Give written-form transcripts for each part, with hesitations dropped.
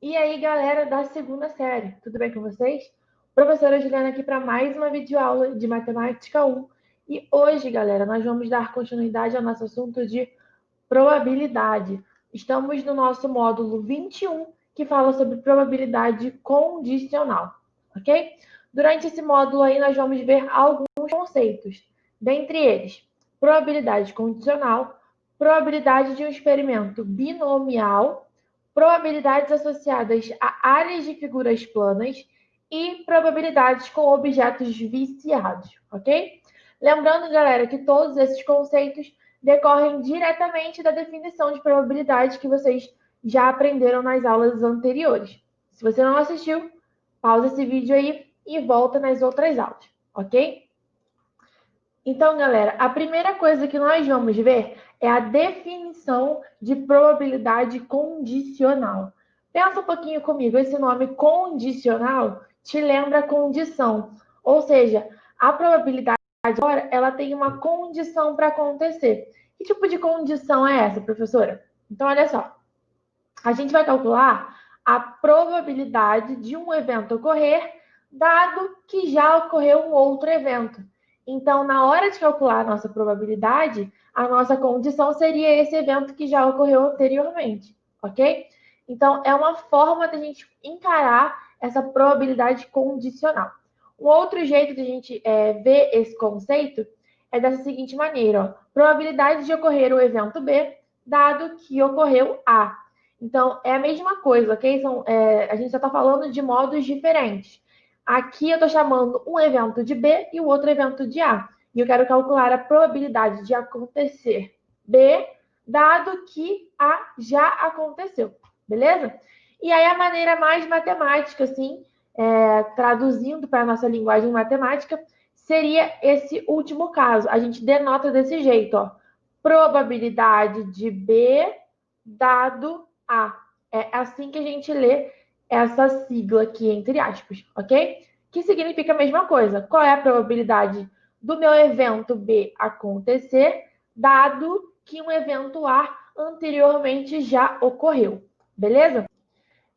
E aí, galera da segunda série, tudo bem com vocês? Professora Juliana aqui para mais uma videoaula de Matemática 1. E hoje, galera, nós vamos dar continuidade ao nosso assunto de probabilidade. Estamos no nosso módulo 21, que fala sobre probabilidade condicional, ok? Durante esse módulo aí, nós vamos ver alguns conceitos. Dentre eles, probabilidade condicional, probabilidade de um experimento binomial, probabilidades associadas a áreas de figuras planas e probabilidades com objetos viciados, ok? Lembrando, galera, que todos esses conceitos decorrem diretamente da definição de probabilidade que vocês já aprenderam nas aulas anteriores. Se você não assistiu, pausa esse vídeo aí e volta nas outras aulas, ok? Então, galera, a primeira coisa que nós vamos ver é a definição de probabilidade condicional. Pensa um pouquinho comigo, esse nome condicional te lembra condição, ou seja, a probabilidade agora ela tem uma condição para acontecer. Que tipo de condição é essa, professora? Então, olha só, a gente vai calcular a probabilidade de um evento ocorrer, dado que já ocorreu um outro evento. Então, na hora de calcular a nossa probabilidade, a nossa condição seria esse evento que já ocorreu anteriormente, ok? Então, é uma forma de a gente encarar essa probabilidade condicional. Um outro jeito de a gente ver esse conceito é dessa seguinte maneira: ó, probabilidade de ocorrer o evento B, dado que ocorreu A. Então, é a mesma coisa, ok? A gente já está falando de modos diferentes. Aqui eu estou chamando um evento de B e o outro evento de A. E eu quero calcular a probabilidade de acontecer B, dado que A já aconteceu. Beleza? E aí a maneira mais matemática, assim, traduzindo para a nossa linguagem matemática, seria esse último caso. A gente denota desse jeito, ó. Probabilidade de B dado A. É assim que a gente lê essa sigla aqui, entre aspas, ok? Que significa a mesma coisa. Qual é a probabilidade do meu evento B acontecer, dado que um evento A anteriormente já ocorreu, beleza?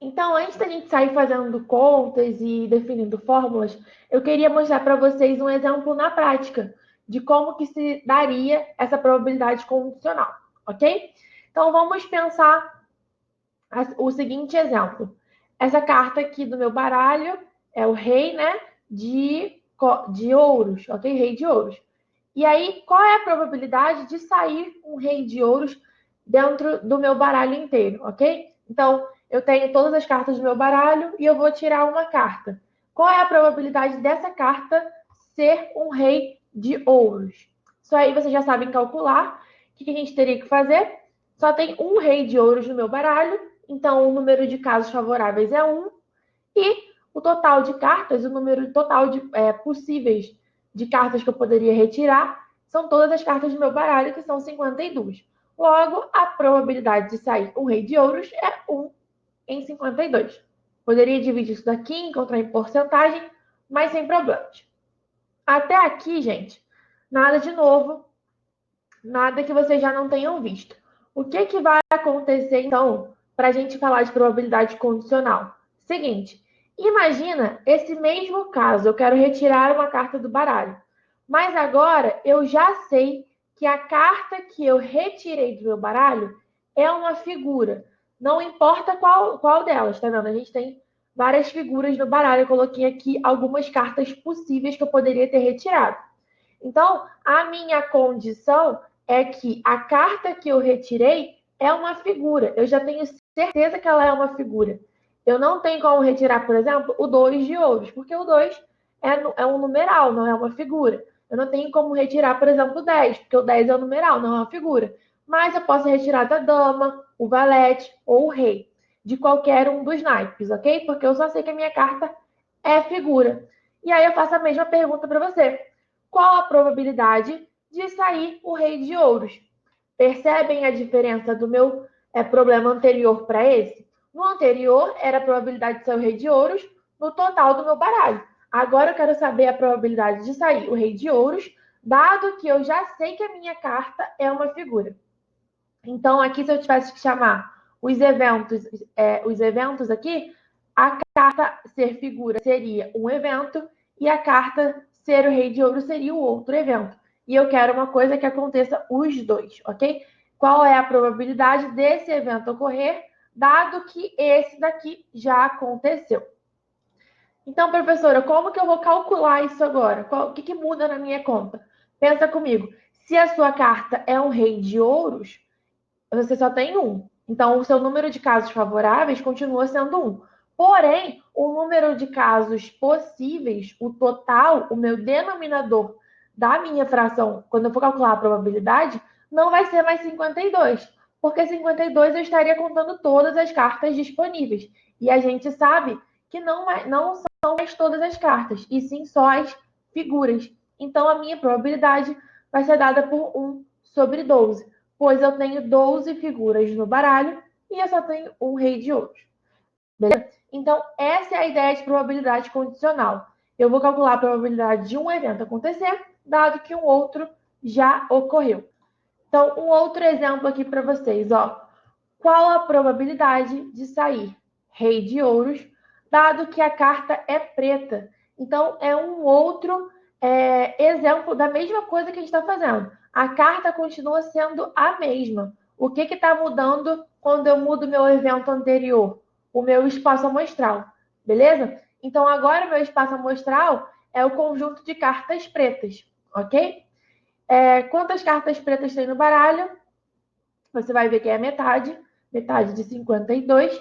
Então, antes da gente sair fazendo contas e definindo fórmulas, eu queria mostrar para vocês um exemplo na prática de como que se daria essa probabilidade condicional, ok? Então, vamos pensar o seguinte exemplo. Essa carta aqui do meu baralho é o rei, né, de ouros, ok? Rei de ouros. E aí, qual é a probabilidade de sair um rei de ouros dentro do meu baralho inteiro, ok? Então, eu tenho todas as cartas do meu baralho e eu vou tirar uma carta. Qual é a probabilidade dessa carta ser um rei de ouros? Isso aí vocês já sabem calcular. O que a gente teria que fazer? Só tem um rei de ouros no meu baralho, então o número de casos favoráveis é 1, e o total de cartas, o número total de possíveis de cartas que eu poderia retirar, são todas as cartas do meu baralho, que são 52. Logo, a probabilidade de sair um rei de ouros é 1 em 52. Poderia dividir isso daqui, encontrar em porcentagem, mas sem problemas. Até aqui, gente, nada de novo, nada que vocês já não tenham visto. O que vai acontecer, então, para a gente falar de probabilidade condicional? Seguinte, imagina esse mesmo caso, eu quero retirar uma carta do baralho, mas agora eu já sei que a carta que eu retirei do meu baralho é uma figura. Não importa qual delas, tá vendo? A gente tem várias figuras no baralho. Eu coloquei aqui algumas cartas possíveis que eu poderia ter retirado. Então, a minha condição é que a carta que eu retirei é uma figura. Eu já tenho certeza que ela é uma figura. Eu não tenho como retirar, por exemplo, o 2 de ouros, porque o 2 é um numeral, não é uma figura. Eu não tenho como retirar, por exemplo, o 10, porque o 10 é um numeral, não é uma figura. Mas eu posso retirar da dama, o valete ou o rei, de qualquer um dos naipes, ok? Porque eu só sei que a minha carta é figura. E aí eu faço a mesma pergunta para você: qual a probabilidade de sair o rei de ouros? Percebem a diferença do meu problema anterior para esse? No anterior, era a probabilidade de sair o rei de ouros no total do meu baralho. Agora eu quero saber a probabilidade de sair o rei de ouros, dado que eu já sei que a minha carta é uma figura. Então, aqui, se eu tivesse que chamar os eventos aqui, a carta ser figura seria um evento e a carta ser o rei de ouro seria o outro evento. E eu quero uma coisa que aconteça os dois, ok? Qual é a probabilidade desse evento ocorrer, dado que esse daqui já aconteceu? Então, professora, como que eu vou calcular isso agora? O que muda na minha conta? Pensa comigo. Se a sua carta é um rei de ouros, você só tem um. Então, o seu número de casos favoráveis continua sendo um. Porém, o número de casos possíveis, o total, o meu denominador da minha fração, quando eu for calcular a probabilidade, não vai ser mais 52. Porque 52 eu estaria contando todas as cartas disponíveis. E a gente sabe que não são mais todas as cartas, e sim só as figuras. Então, a minha probabilidade vai ser dada por 1 sobre 12, pois eu tenho 12 figuras no baralho e eu só tenho um rei de ouros. Beleza? Então, essa é a ideia de probabilidade condicional. Eu vou calcular a probabilidade de um evento acontecer, dado que um outro já ocorreu. Então, um outro exemplo aqui para vocês, ó. Qual a probabilidade de sair rei de ouros, dado que a carta é preta? Então, é um outro exemplo da mesma coisa que a gente está fazendo. A carta continua sendo a mesma. O que está mudando quando eu mudo meu evento anterior? O meu espaço amostral, beleza? Então, agora o meu espaço amostral é o conjunto de cartas pretas, ok? Quantas cartas pretas tem no baralho? Você vai ver que é metade de 52.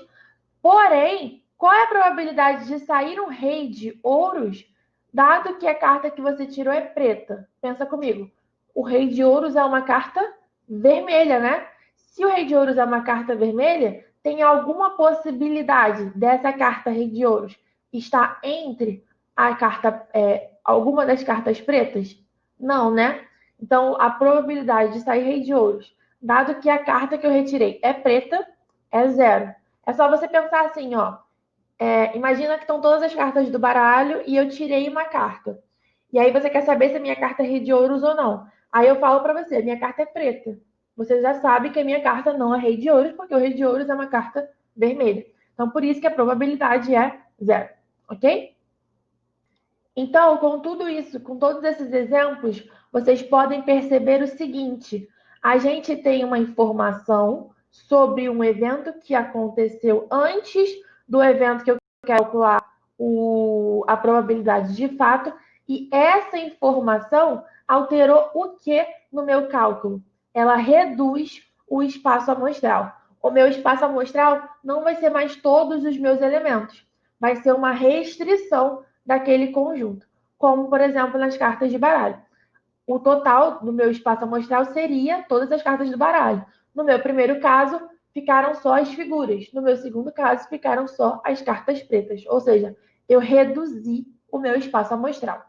Porém, qual é a probabilidade de sair um rei de ouros, dado que a carta que você tirou é preta? Pensa comigo. O rei de ouros é uma carta vermelha, né? Se o rei de ouros é uma carta vermelha, tem alguma possibilidade dessa carta rei de ouros estar entre a carta, alguma das cartas pretas? Não, né? Então, a probabilidade de sair rei de ouros, dado que a carta que eu retirei é preta, é zero. É só você pensar assim, ó. Imagina que estão todas as cartas do baralho e eu tirei uma carta. E aí você quer saber se a minha carta é rei de ouros ou não. Aí eu falo para você, a minha carta é preta. Você já sabe que a minha carta não é rei de ouros, porque o rei de ouros é uma carta vermelha. Então, por isso que a probabilidade é zero, ok? Então, com tudo isso, com todos esses exemplos, vocês podem perceber o seguinte: a gente tem uma informação sobre um evento que aconteceu antes do evento que eu quero calcular a probabilidade de fato, e essa informação alterou o que no meu cálculo? Ela reduz o espaço amostral. O meu espaço amostral não vai ser mais todos os meus elementos, vai ser uma restrição daquele conjunto, como, por exemplo, nas cartas de baralho. O total do meu espaço amostral seria todas as cartas do baralho. No meu primeiro caso, ficaram só as figuras. No meu segundo caso, ficaram só as cartas pretas. Ou seja, eu reduzi o meu espaço amostral.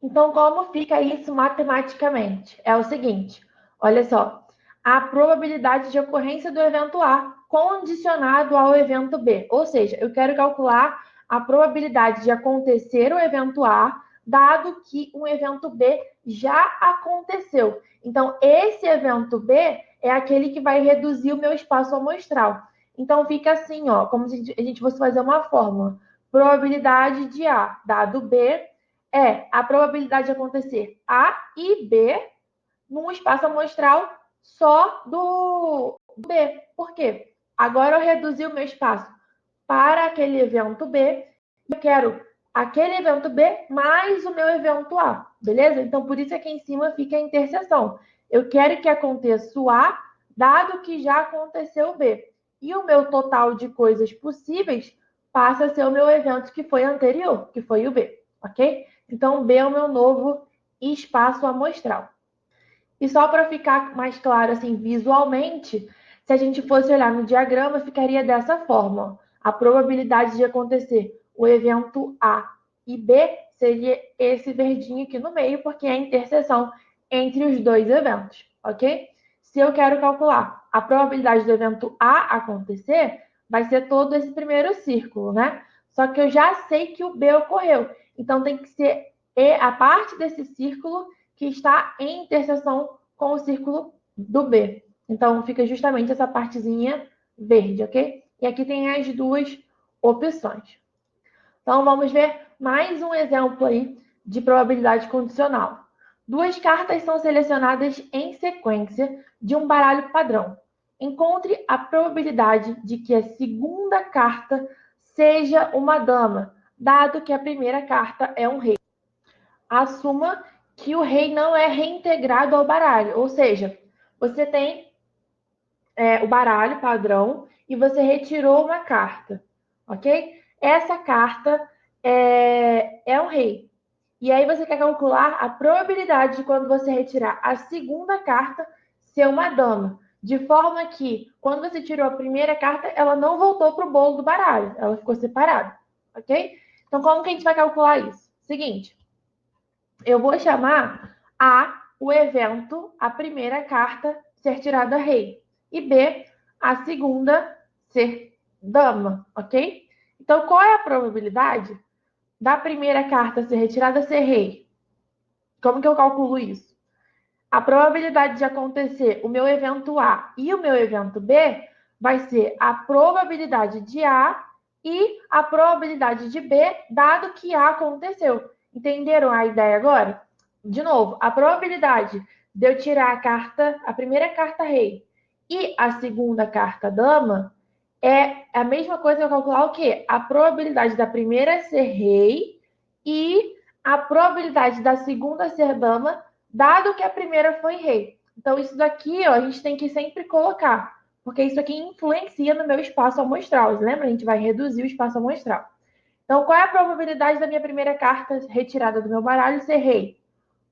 Então, como fica isso matematicamente? É o seguinte, olha só. A probabilidade de ocorrência do evento A condicionado ao evento B. Ou seja, eu quero calcular a probabilidade de acontecer o evento A, dado que um evento B já aconteceu. Então, esse evento B é aquele que vai reduzir o meu espaço amostral. Então, fica assim, ó, como se a gente fosse fazer uma fórmula. Probabilidade de A, dado B, é a probabilidade de acontecer A e B num espaço amostral só do B. Por quê? Agora eu reduzi o meu espaço para aquele evento B. Eu quero aquele evento B mais o meu evento A, beleza? Então, por isso aqui em cima fica a interseção. Eu quero que aconteça o A, dado que já aconteceu o B. E o meu total de coisas possíveis passa a ser o meu evento que foi anterior, que foi o B, ok? Então, B é o meu novo espaço amostral. E só para ficar mais claro, assim, visualmente, se a gente fosse olhar no diagrama, ficaria dessa forma. A probabilidade de acontecer o evento A e B seria esse verdinho aqui no meio, porque é a interseção entre os dois eventos, ok? Se eu quero calcular a probabilidade do evento A acontecer, vai ser todo esse primeiro círculo, né? Só que eu já sei que o B ocorreu. Então, tem que ser a parte desse círculo que está em interseção com o círculo do B. Então, fica justamente essa partezinha verde, ok? E aqui tem as duas opções. Então, vamos ver mais um exemplo aí de probabilidade condicional. Duas cartas são selecionadas em sequência de um baralho padrão. Encontre a probabilidade de que a segunda carta seja uma dama, dado que a primeira carta é um rei. Assuma que o rei não é reintegrado ao baralho, ou seja, você tem o baralho padrão e você retirou uma carta, ok? Essa carta é um rei. E aí você quer calcular a probabilidade de quando você retirar a segunda carta ser uma dama. De forma que, quando você tirou a primeira carta, ela não voltou para o bolo do baralho. Ela ficou separada, ok? Então, como que a gente vai calcular isso? Seguinte, eu vou chamar o evento, a primeira carta ser tirada rei. E B, a segunda ser dama, ok? Então, qual é a probabilidade da primeira carta ser retirada ser rei? Como que eu calculo isso? A probabilidade de acontecer o meu evento A e o meu evento B vai ser a probabilidade de A e a probabilidade de B, dado que A aconteceu. Entenderam a ideia agora? De novo, a probabilidade de eu tirar a primeira carta rei e a segunda carta dama é a mesma coisa que eu calcular o quê? A probabilidade da primeira ser rei e a probabilidade da segunda ser dama, dado que a primeira foi rei. Então, isso daqui, ó, a gente tem que sempre colocar, porque isso aqui influencia no meu espaço amostral. Lembra? A gente vai reduzir o espaço amostral. Então, qual é a probabilidade da minha primeira carta retirada do meu baralho ser rei?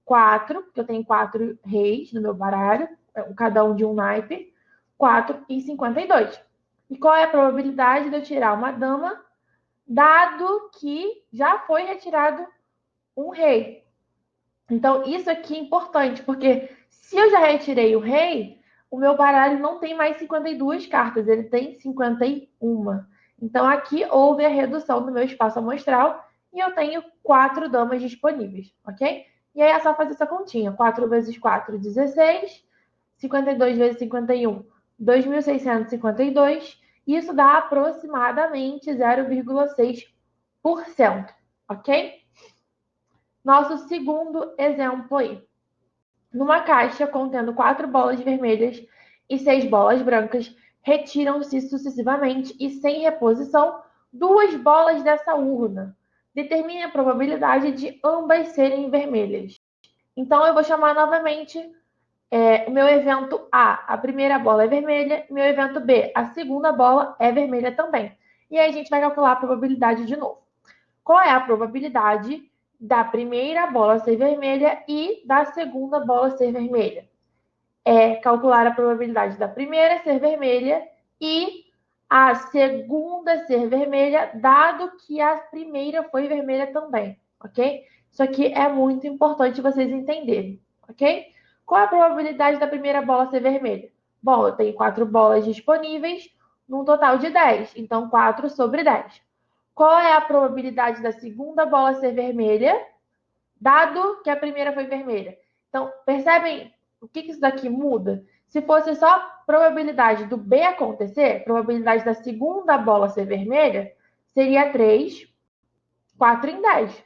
4, porque eu tenho 4 reis no meu baralho, cada um de um naipe. 4 e 52. E qual é a probabilidade de eu tirar uma dama, dado que já foi retirado um rei? Então, isso aqui é importante, porque se eu já retirei o rei, o meu baralho não tem mais 52 cartas, ele tem 51. Então, aqui houve a redução do meu espaço amostral e eu tenho 4 damas disponíveis, ok? E aí é só fazer essa continha. 4 vezes 4, 16. 52 vezes 51, 2.652. Isso dá aproximadamente 0,6%, ok? Nosso segundo exemplo aí. Numa caixa contendo 4 bolas vermelhas e 6 bolas brancas, retiram-se sucessivamente e sem reposição 2 bolas dessa urna. Determine a probabilidade de ambas serem vermelhas. Então, eu vou chamar novamente o meu evento A primeira bola é vermelha, meu evento B, a segunda bola é vermelha também. E aí a gente vai calcular a probabilidade de novo. Qual é a probabilidade da primeira bola ser vermelha e da segunda bola ser vermelha? É calcular a probabilidade da primeira ser vermelha e a segunda ser vermelha, dado que a primeira foi vermelha também, ok? Isso aqui é muito importante vocês entenderem, ok? Qual é a probabilidade da primeira bola ser vermelha? Bom, eu tenho 4 bolas disponíveis, num total de 10, então 4 sobre 10. Qual é a probabilidade da segunda bola ser vermelha, dado que a primeira foi vermelha? Então, percebem o que isso daqui muda? Se fosse só probabilidade do B acontecer, probabilidade da segunda bola ser vermelha, seria 3, 4 em 10.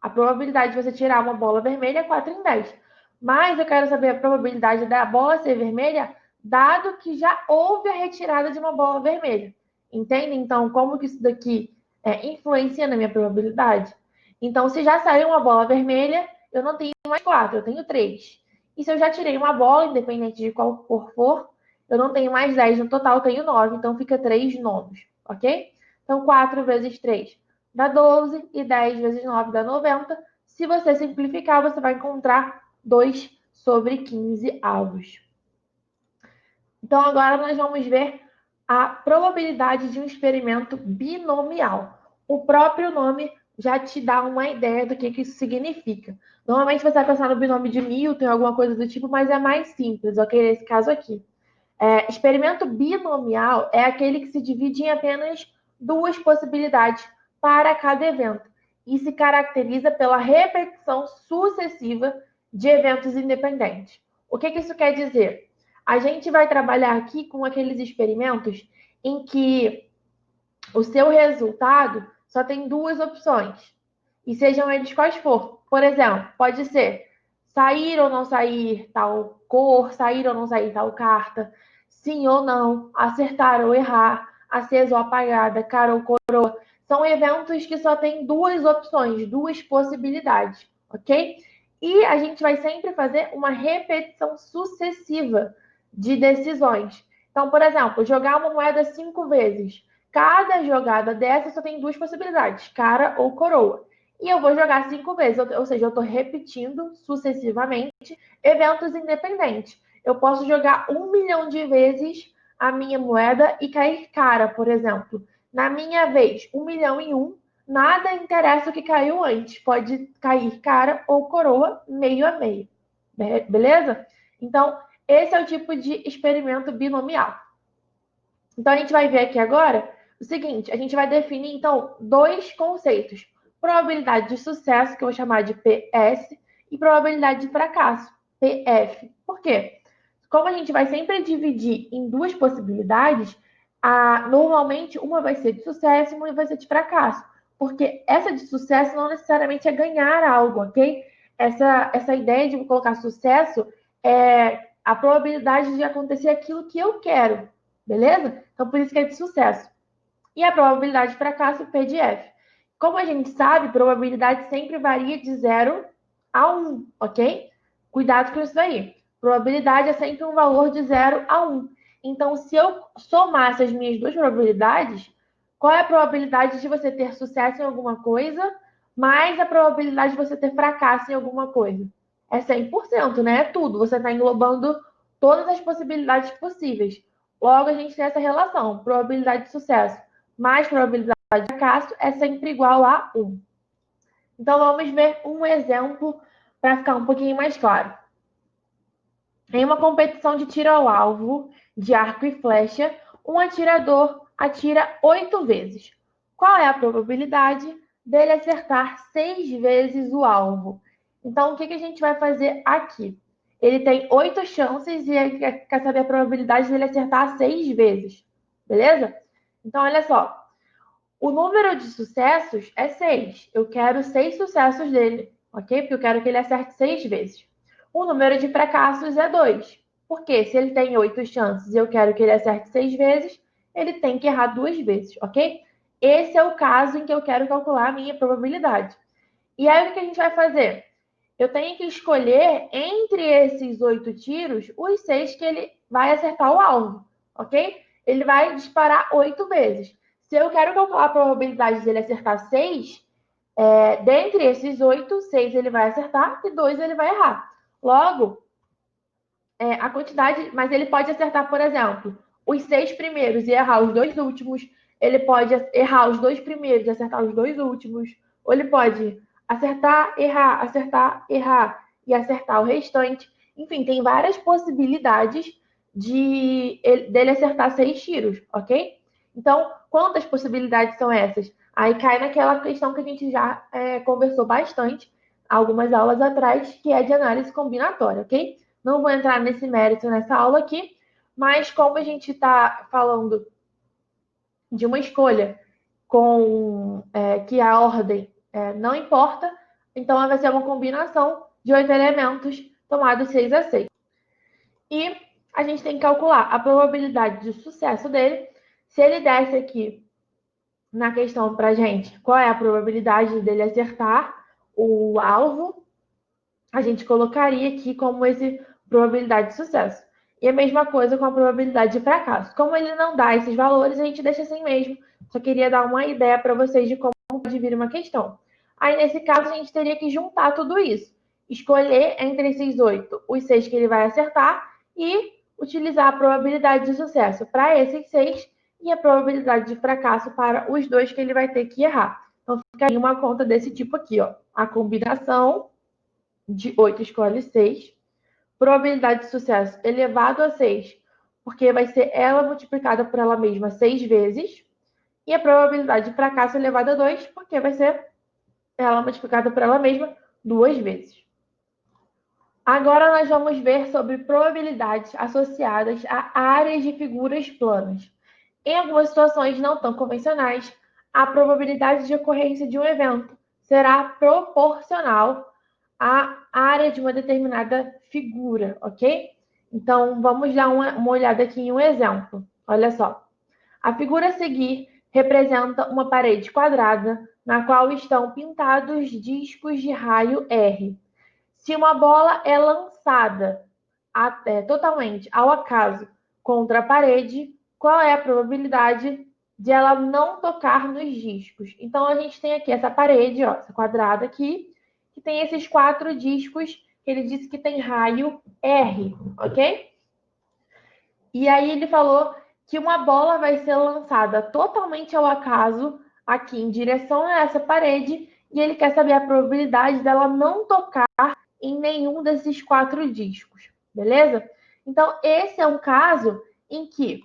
A probabilidade de você tirar uma bola vermelha é 4 em 10. Mas eu quero saber a probabilidade da bola ser vermelha, dado que já houve a retirada de uma bola vermelha. Entende? Então, como que isso daqui influencia na minha probabilidade? Então, se já saiu uma bola vermelha, eu não tenho mais 4, eu tenho 3. E se eu já tirei uma bola, independente de qual cor for, eu não tenho mais 10, no total eu tenho 9, então fica 3 nonos, ok? Então, 4 vezes 3 dá 12 e 10 vezes 9 dá 90. Se você simplificar, você vai encontrar 2 sobre 15 avos. Então, agora nós vamos ver a probabilidade de um experimento binomial. O próprio nome já te dá uma ideia do que isso significa. Normalmente você vai pensar no binômio de Newton, alguma coisa do tipo, mas é mais simples, ok? Nesse caso aqui. Experimento binomial é aquele que se divide em apenas 2 possibilidades para cada evento e se caracteriza pela repetição sucessiva de eventos independentes. O que isso quer dizer? A gente vai trabalhar aqui com aqueles experimentos em que o seu resultado só tem duas opções, e sejam eles quais for. Por exemplo, pode ser sair ou não sair tal cor, sair ou não sair tal carta, sim ou não, acertar ou errar, acesa ou apagada, cara ou coroa. São eventos que só tem duas opções, duas possibilidades, ok? E a gente vai sempre fazer uma repetição sucessiva de decisões. Então, por exemplo, jogar uma moeda 5 vezes. Cada jogada dessa só tem duas possibilidades, cara ou coroa. E eu vou jogar 5 vezes, ou seja, eu estou repetindo sucessivamente eventos independentes. Eu posso jogar 1 milhão de vezes a minha moeda e cair cara, por exemplo. Na minha vez, 1 milhão e um, nada interessa o que caiu antes. Pode cair cara ou coroa, meio a meio. Beleza? Então, esse é o tipo de experimento binomial. Então, a gente vai ver aqui agora o seguinte: a gente vai definir, então, dois conceitos. Probabilidade de sucesso, que eu vou chamar de PS, e probabilidade de fracasso, PF. Por quê? Como a gente vai sempre dividir em duas possibilidades, normalmente uma vai ser de sucesso e uma vai ser de fracasso. Porque essa de sucesso não necessariamente é ganhar algo, ok? Essa ideia de colocar sucesso é a probabilidade de acontecer aquilo que eu quero, beleza? Então, por isso que é de sucesso. E a probabilidade de fracasso, P de F. Como a gente sabe, probabilidade sempre varia de 0 a 1, ok? Cuidado com isso daí. Probabilidade é sempre um valor de 0 a 1. Então, se eu somar essas minhas duas probabilidades, qual é a probabilidade de você ter sucesso em alguma coisa, mais a probabilidade de você ter fracasso em alguma coisa? É 100%, né? É tudo. Você está englobando todas as possibilidades possíveis. Logo, a gente tem essa relação, probabilidade de sucesso mais probabilidade de fracasso é sempre igual a 1. Então, vamos ver um exemplo para ficar um pouquinho mais claro. Em uma competição de tiro ao alvo, de arco e flecha, um atirador atira 8 vezes. Qual é a probabilidade dele acertar 6 vezes o alvo? Então, o que a gente vai fazer aqui? Ele tem 8 chances e ele quer saber a probabilidade dele acertar 6 vezes. Beleza? Então, olha só. O número de sucessos é 6. Eu quero 6 sucessos dele, ok? Porque eu quero que ele acerte 6 vezes. O número de fracassos é 2. Porque se ele tem 8 chances e eu quero que ele acerte 6 vezes, ele tem que errar 2 vezes, ok? Esse é o caso em que eu quero calcular a minha probabilidade. E aí o que a gente vai fazer? Eu tenho que escolher entre esses 8 tiros os 6 que ele vai acertar o alvo, ok? Ele vai disparar 8 vezes. Se eu quero calcular a probabilidade dele acertar 6, dentre esses 8, 6 ele vai acertar e 2 ele vai errar. Logo, a quantidade, mas ele pode acertar, por exemplo, os 6 primeiros e errar os 2 últimos. Ele pode errar os 2 primeiros e acertar os 2 últimos. Ou ele pode acertar, errar e acertar o restante. Enfim, tem várias possibilidades dele acertar 6 tiros, ok? Então, quantas possibilidades são essas? Aí cai naquela questão que a gente já conversou bastante algumas aulas atrás, que é de análise combinatória, ok? Não vou entrar nesse mérito nessa aula aqui, mas como a gente está falando de uma escolha com que a ordem não importa, então vai ser uma combinação de 8 elementos tomados 6 a 6. E a gente tem que calcular a probabilidade de sucesso dele. Se ele desse aqui na questão para gente qual é a probabilidade dele acertar o alvo, a gente colocaria aqui como esse probabilidade de sucesso. E a mesma coisa com a probabilidade de fracasso. Como ele não dá esses valores, a gente deixa assim mesmo. Só queria dar uma ideia para vocês de como pode vir uma questão. Aí, nesse caso, a gente teria que juntar tudo isso. Escolher entre esses 8 os 6 que ele vai acertar e utilizar a probabilidade de sucesso para esses 6 e a probabilidade de fracasso para os 2 que ele vai ter que errar. Então, fica aí uma conta desse tipo aqui, ó. A combinação de 8 escolhe 6. Probabilidade de sucesso elevado a 6, porque vai ser ela multiplicada por ela mesma 6 vezes. E a probabilidade de fracasso elevada a 2, porque vai ser ela multiplicada por ela mesma 2 vezes. Agora nós vamos ver sobre probabilidades associadas a áreas de figuras planas. Em algumas situações não tão convencionais, a probabilidade de ocorrência de um evento será proporcional à área de uma determinada figura, ok? Então, vamos dar uma olhada aqui em um exemplo. Olha só. A figura a seguir representa uma parede quadrada na qual estão pintados discos de raio R. Se uma bola é lançada totalmente ao acaso contra a parede, qual é a probabilidade de ela não tocar nos discos? Então, a gente tem aqui essa parede, ó, essa quadrada aqui, que tem esses 4 discos que ele disse que tem raio R, ok? E aí ele falou que uma bola vai ser lançada totalmente ao acaso aqui em direção a essa parede e ele quer saber a probabilidade dela não tocar em nenhum desses 4 discos, beleza? Então, esse é um caso em que,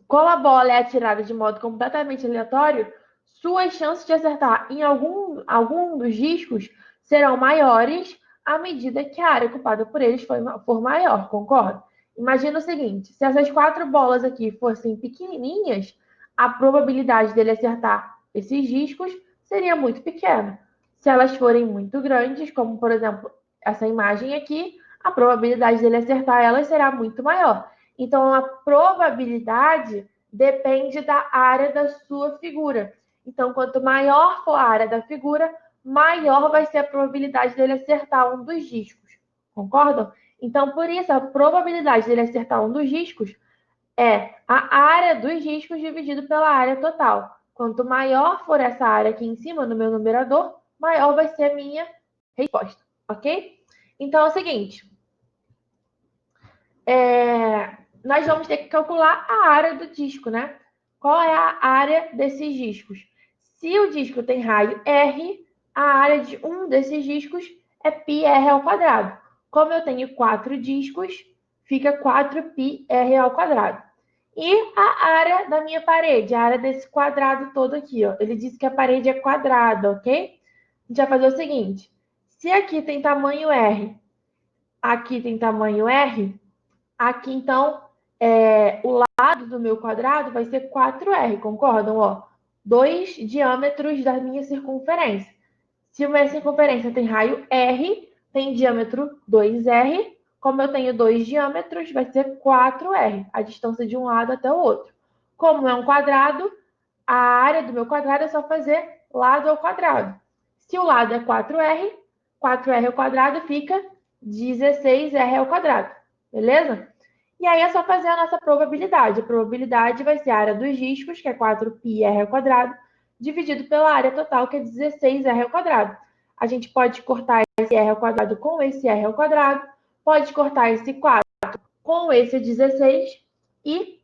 como a bola é atirada de modo completamente aleatório, suas chances de acertar em algum dos discos serão maiores à medida que a área ocupada por eles for maior, concorda? Imagina o seguinte, se essas 4 bolas aqui fossem pequenininhas, a probabilidade dele acertar esses discos seria muito pequena. Se elas forem muito grandes, como por exemplo essa imagem aqui, a probabilidade dele acertar elas será muito maior. Então, a probabilidade depende da área da sua figura. Então, quanto maior for a área da figura, maior vai ser a probabilidade dele acertar um dos discos. Concordam? Então, por isso, a probabilidade dele acertar um dos discos é a área dos discos dividido pela área total. Quanto maior for essa área aqui em cima, no meu numerador, maior vai ser a minha resposta, ok? Então, é o seguinte. Nós vamos ter que calcular a área do disco, né? Qual é a área desses discos? Se o disco tem raio R, a área de um desses discos é πr ao quadrado. Como eu tenho 4 discos, fica 4πr ao quadrado. E a área da minha parede, a área desse quadrado todo aqui, ó. Ele disse que a parede é quadrada, ok? A gente vai fazer o seguinte. Se aqui tem tamanho R, aqui tem tamanho R, aqui então o lado do meu quadrado vai ser 4R, concordam? Ó, 2 diâmetros da minha circunferência. Se a minha circunferência tem raio R, tem diâmetro 2R. Como eu tenho 2 diâmetros, vai ser 4R, a distância de um lado até o outro. Como é um quadrado, a área do meu quadrado é só fazer lado ao quadrado. Se o lado é 4R, 4R ao quadrado fica 16R ao quadrado. Beleza? E aí é só fazer a nossa probabilidade. A probabilidade vai ser a área dos discos, que é 4πr ao quadrado, dividido pela área total, que é 16r ao quadrado. A gente pode cortar esse r ao quadrado com esse r ao quadrado, pode cortar esse 4 com esse 16 e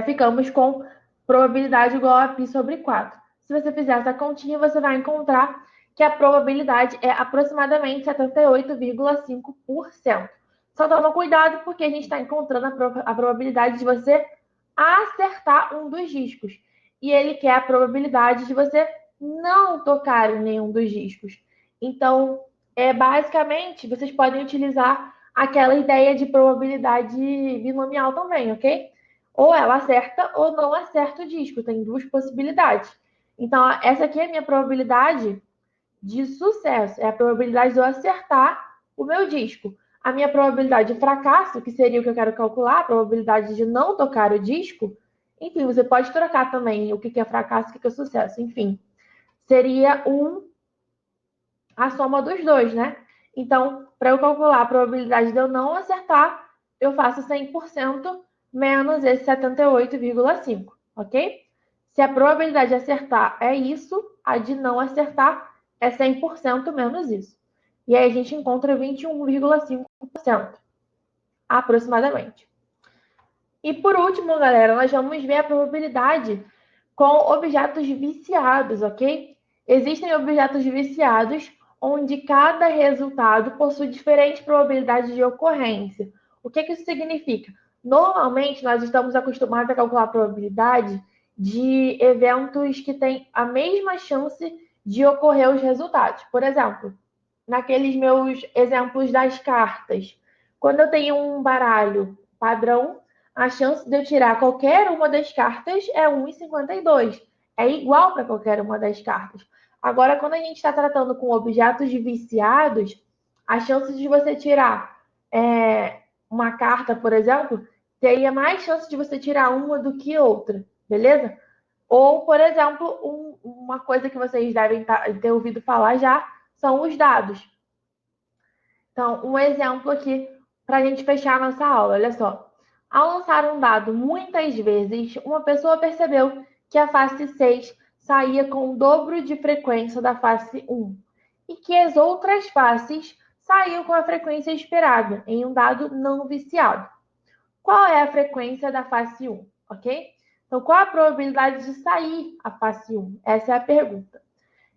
ficamos com probabilidade igual a π sobre 4. Se você fizer essa continha, você vai encontrar que a probabilidade é aproximadamente 78,5%. Só toma cuidado porque a gente está encontrando a probabilidade de você acertar um dos discos. E ele quer a probabilidade de você não tocar em nenhum dos discos. Então, basicamente, vocês podem utilizar aquela ideia de probabilidade binomial também, ok? Ou ela acerta ou não acerta o disco. Tem 2 possibilidades. Então, essa aqui é a minha probabilidade de sucesso. É a probabilidade de eu acertar o meu disco. A minha probabilidade de fracasso, que seria o que eu quero calcular, a probabilidade de não tocar o disco. Enfim, você pode trocar também o que é fracasso e o que é sucesso. Enfim, seria a soma dos dois, né? Então, para eu calcular a probabilidade de eu não acertar, eu faço 100% menos esse 78,5, ok? Se a probabilidade de acertar é isso, a de não acertar é 100% menos isso. E aí a gente encontra 21,5%, aproximadamente. E por último, galera, nós vamos ver a probabilidade com objetos viciados, ok? Existem objetos viciados onde cada resultado possui diferente probabilidade de ocorrência. O que isso significa? Normalmente, nós estamos acostumados a calcular a probabilidade de eventos que têm a mesma chance de ocorrer os resultados. Por exemplo, naqueles meus exemplos das cartas, quando eu tenho um baralho padrão, a chance de eu tirar qualquer uma das cartas é 1,52. É igual para qualquer uma das cartas. Agora, quando a gente está tratando com objetos viciados, a chance de você tirar uma carta, por exemplo, teria mais chance de você tirar uma do que outra, beleza? Ou, por exemplo, uma coisa que vocês devem ter ouvido falar já são os dados. Então, um exemplo aqui para a gente fechar a nossa aula, olha só. Ao lançar um dado muitas vezes, uma pessoa percebeu que a face 6 saía com o dobro de frequência da face 1 e que as outras faces saíam com a frequência esperada em um dado não viciado. Qual é a frequência da face 1, ok? Então, qual a probabilidade de sair a face 1? Essa é a pergunta.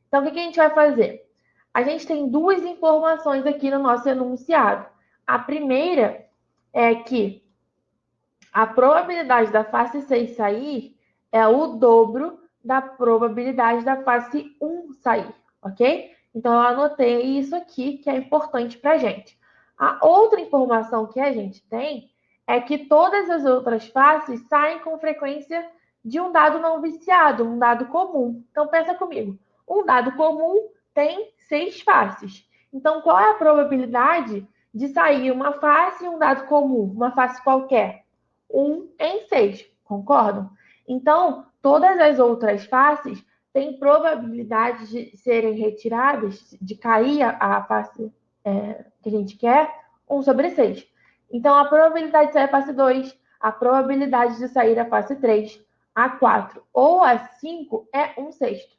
Então, o que a gente vai fazer? A gente tem duas informações aqui no nosso enunciado. A primeira é que a probabilidade da face 6 sair é o dobro da probabilidade da face 1 sair, ok? Então, eu anotei isso aqui, que é importante para a gente. A outra informação que a gente tem é que todas as outras faces saem com frequência de um dado não viciado, um dado comum. Então, pensa comigo. Um dado comum tem 6 faces. Então, qual é a probabilidade de sair uma face e um dado comum, uma face qualquer? 1 em 6, concordam? Então, todas as outras faces têm probabilidade de serem retiradas, de cair a face que a gente quer, 1 sobre 6. Então, a probabilidade de sair a face 2, a probabilidade de sair a face 3, a 4 ou a 5 é 1 sexto.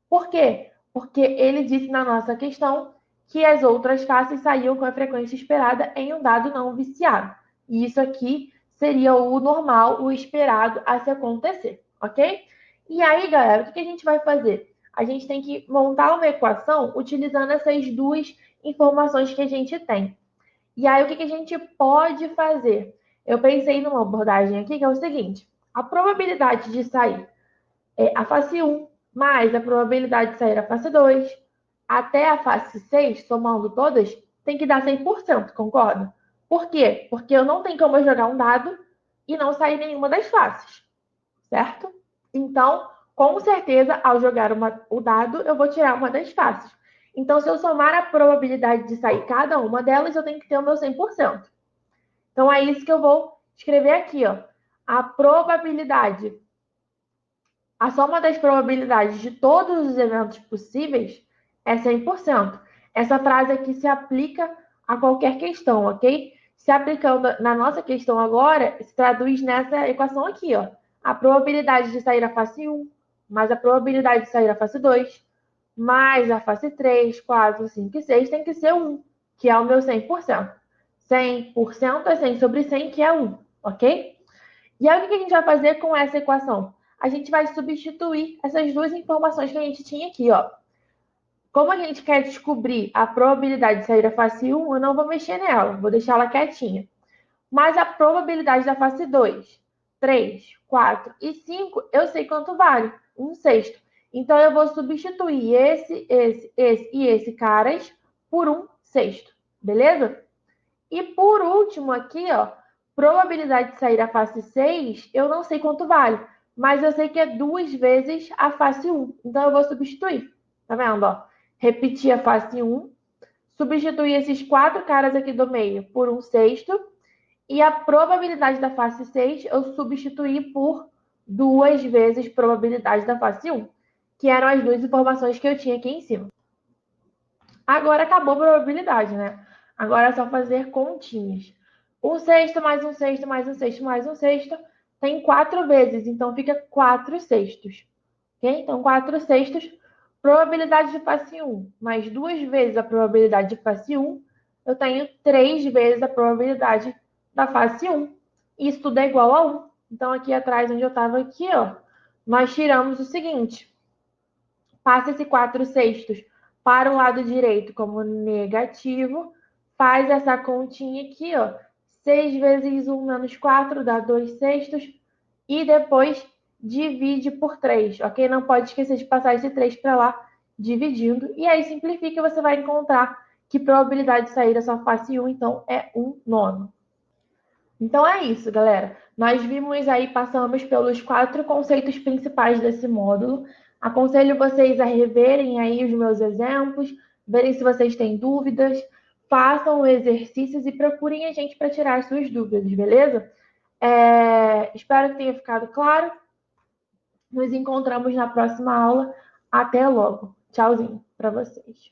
Por quê? Porque ele disse na nossa questão que as outras faces saíam com a frequência esperada em um dado não viciado. E isso aqui seria o normal, o esperado a se acontecer, ok? E aí, galera, o que a gente vai fazer? A gente tem que montar uma equação utilizando essas duas informações que a gente tem. E aí, o que a gente pode fazer? Eu pensei numa abordagem aqui que é o seguinte: a probabilidade de sair a face 1 mais a probabilidade de sair a face 2 até a face 6, somando todas, tem que dar 100%, concorda? Por quê? Porque eu não tenho como eu jogar um dado e não sair nenhuma das faces, certo? Então, com certeza, ao jogar o dado, eu vou tirar uma das faces. Então, se eu somar a probabilidade de sair cada uma delas, eu tenho que ter o meu 100%. Então, é isso que eu vou escrever aqui, ó. A probabilidade, a soma das probabilidades de todos os eventos possíveis é 100%. Essa frase aqui se aplica a qualquer questão, ok? Se aplicando na nossa questão agora, se traduz nessa equação aqui, ó. A probabilidade de sair a face 1, mais a probabilidade de sair a face 2, mais a face 3, 4, 5 e 6 tem que ser 1, que é o meu 100%. 100% é 100 sobre 100, que é 1, ok? E aí, o que a gente vai fazer com essa equação? A gente vai substituir essas duas informações que a gente tinha aqui, ó. Como a gente quer descobrir a probabilidade de sair a face 1, eu não vou mexer nela, vou deixar ela quietinha. Mas a probabilidade da face 2, 3, 4 e 5, eu sei quanto vale, 1 sexto. Então, eu vou substituir esse e esse caras por 1 sexto, beleza? E por último aqui, ó, probabilidade de sair a face 6, eu não sei quanto vale, mas eu sei que é 2 vezes a face 1. Então, eu vou substituir. Tá vendo, ó? Repetir a face 1, substituir esses 4 caras aqui do meio por 1 sexto, e a probabilidade da face 6 eu substituí por 2 vezes probabilidade da face 1, que eram as duas informações que eu tinha aqui em cima. Agora acabou a probabilidade, né? Agora é só fazer continhas. 1 sexto mais 1 sexto mais 1 sexto mais 1 sexto tem 4 vezes, então fica 4 sextos. Ok? Então, 4 sextos, probabilidade de face 1 mais 2 vezes a probabilidade de face 1, eu tenho 3 vezes a probabilidade da face 1. Isso tudo é igual a 1. Então, aqui atrás, onde eu estava aqui, ó, nós tiramos o seguinte: passa esse 4 sextos para o lado direito como negativo, faz essa continha aqui, ó, 6 vezes 1 menos 4 dá 2 sextos, e depois divide por 3, ok? Não pode esquecer de passar esse 3 para lá, dividindo, e aí simplifica e você vai encontrar que probabilidade de sair da sua face 1, então, é 1 nono. Então é isso, galera. Nós vimos aí, passamos pelos 4 conceitos principais desse módulo. Aconselho vocês a reverem aí os meus exemplos, verem se vocês têm dúvidas, façam exercícios e procurem a gente para tirar as suas dúvidas, beleza? Espero que tenha ficado claro. Nos encontramos na próxima aula. Até logo. Tchauzinho para vocês.